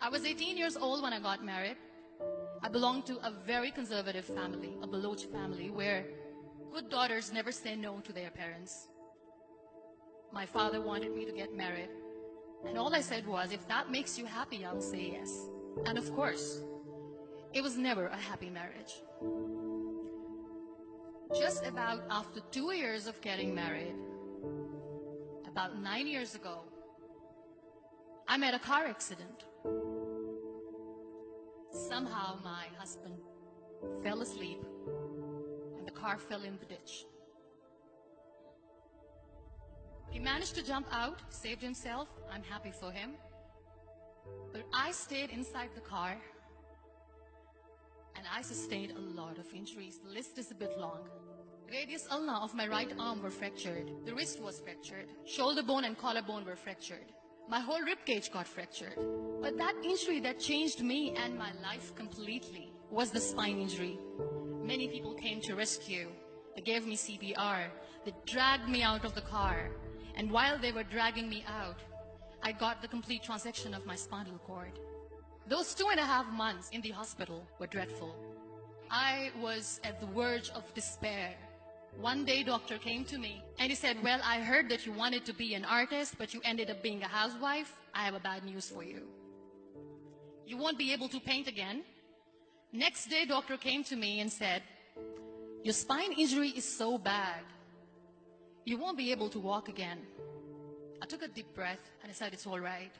I was 18 years old when I got married. I belonged to a very conservative family, a Baloch family, where good daughters never say no to their parents. My father wanted me to get married, and all I said was, if that makes you happy, I'll say yes. And of course, it was never a happy marriage. Just about after 2 years of getting married, about 9 years ago, I met a car accident. Somehow my husband fell asleep and the car fell in the ditch. He managed to jump out, saved himself. I'm happy for him. But I stayed inside the car and I sustained a lot of injuries. The list is a bit long. Radius ulna of my right arm were fractured. The wrist was fractured. Shoulder bone and collarbone were fractured. My whole rib cage got fractured. But that injury that changed me and my life completely was the spine injury. Many people came to rescue. They gave me CPR. They dragged me out of the car. And while they were dragging me out, I got the complete transection of my spinal cord. Those 2.5 months in the hospital were dreadful. I was at the verge of despair. One day, doctor came to me and he said, well, I heard that you wanted to be an artist, but you ended up being a housewife. I have a bad news for you. You won't be able to paint again. Next day, doctor came to me and said, your spine injury is so bad, you won't be able to walk again. I took a deep breath and I said, it's all right.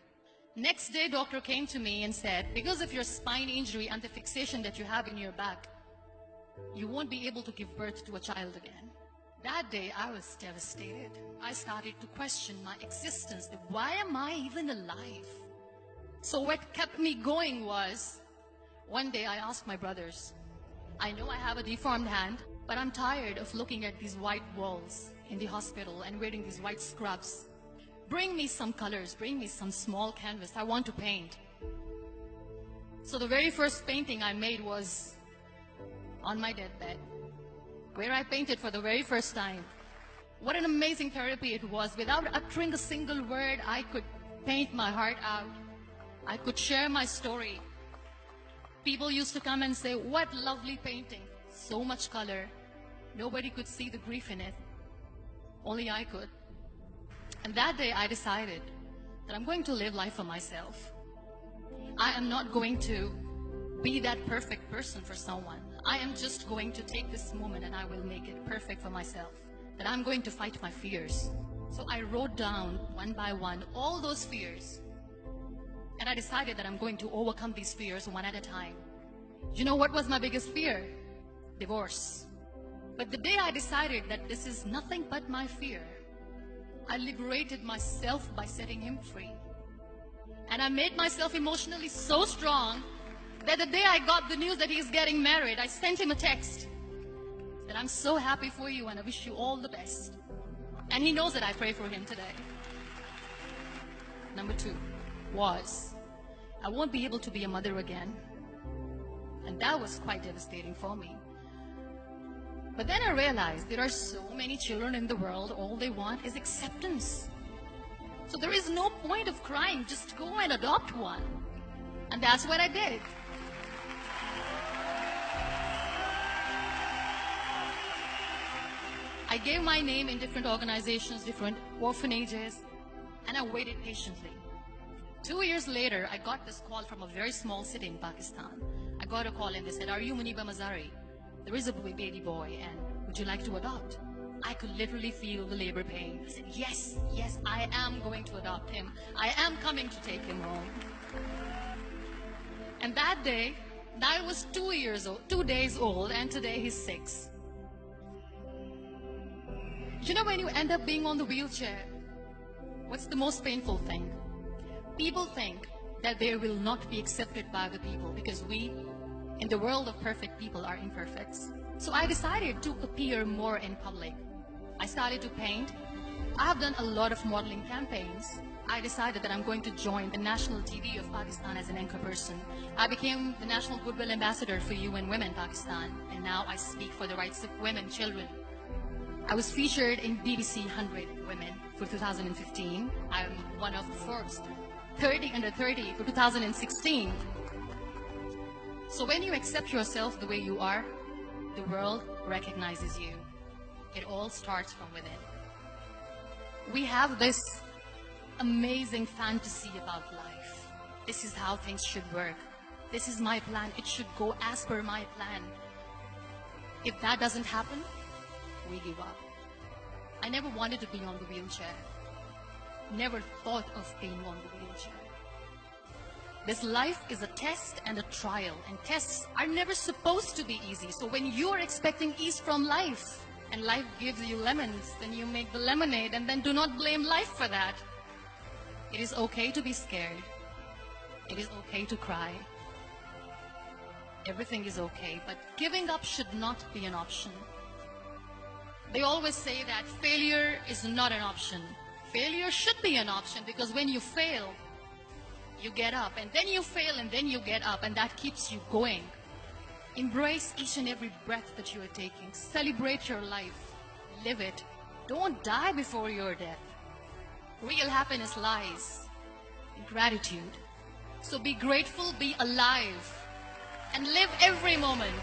Next day, doctor came to me and said, because of your spine injury and the fixation that you have in your back, you won't be able to give birth to a child again. That day, I was devastated. I started to question my existence. Why am I even alive? So what kept me going was, one day I asked my brothers, I know I have a deformed hand, but I'm tired of looking at these white walls in the hospital and wearing these white scrubs. Bring me some colors, bring me some small canvas. I want to paint. So the very first painting I made was on my deathbed, where I painted for the very first time. What an amazing therapy it was. Without uttering a single word, I could paint my heart out. I could share my story. People used to come and say, what lovely painting. So much color. Nobody could see the grief in it. Only I could. And that day I decided that I'm going to live life for myself. I am not going to be that perfect person for someone. I am just going to take this moment and I will make it perfect for myself. That I'm going to fight my fears. So I wrote down one by one all those fears. And I decided that I'm going to overcome these fears one at a time. You know what was my biggest fear? Divorce. But the day I decided that this is nothing but my fear, I liberated myself by setting him free. And I made myself emotionally so strong that the day I got the news that he's getting married, I sent him a text that I'm so happy for you and I wish you all the best. And he knows that I pray for him today. Number 2 was, I won't be able to be a mother again. And that was quite devastating for me. But then I realized there are so many children in the world, all they want is acceptance. So there is no point of crying, just go and adopt one. And that's what I did. I gave my name in different organizations, different orphanages, and I waited patiently. 2 years later, I got this call from a very small city in Pakistan. I got a call and they said, are you Muniba Mazari? There is a baby boy and would you like to adopt? I could literally feel the labor pain. I said, yes, yes, I am going to adopt him. I am coming to take him home. And that day, I was 2 days old, and today he's 6. You know, when you end up being on the wheelchair, what's the most painful thing? People think that they will not be accepted by the people because we, in the world of perfect people, are imperfects. So I decided to appear more in public. I started to paint. I have done a lot of modeling campaigns. I decided that I'm going to join the national TV of Pakistan as an anchor person. I became the National Goodwill Ambassador for UN Women Pakistan, and now I speak for the rights of women, children. I was featured in BBC 100 Women for 2015. I'm one of Forbes 30 under 30 for 2016. So when you accept yourself the way you are, the world recognizes you. It all starts from within. We have this amazing fantasy about life. This is how things should work. This is my plan. It should go as per my plan. If that doesn't happen, we give up. I never wanted to be on the wheelchair. Never thought of being on the wheelchair. This life is a test and a trial, and tests are never supposed to be easy. So when you are expecting ease from life, and life gives you lemons, then you make the lemonade, and then do not blame life for that. It is okay to be scared. It is okay to cry. Everything is okay, but giving up should not be an option. They always say that failure is not an option. Failure should be an option, because when you fail, you get up, and then you fail, and then you get up, and that keeps you going. Embrace each and every breath that you are taking. Celebrate your life. Live it. Don't die before your death. Real happiness lies in gratitude. So be grateful, be alive, and live every moment.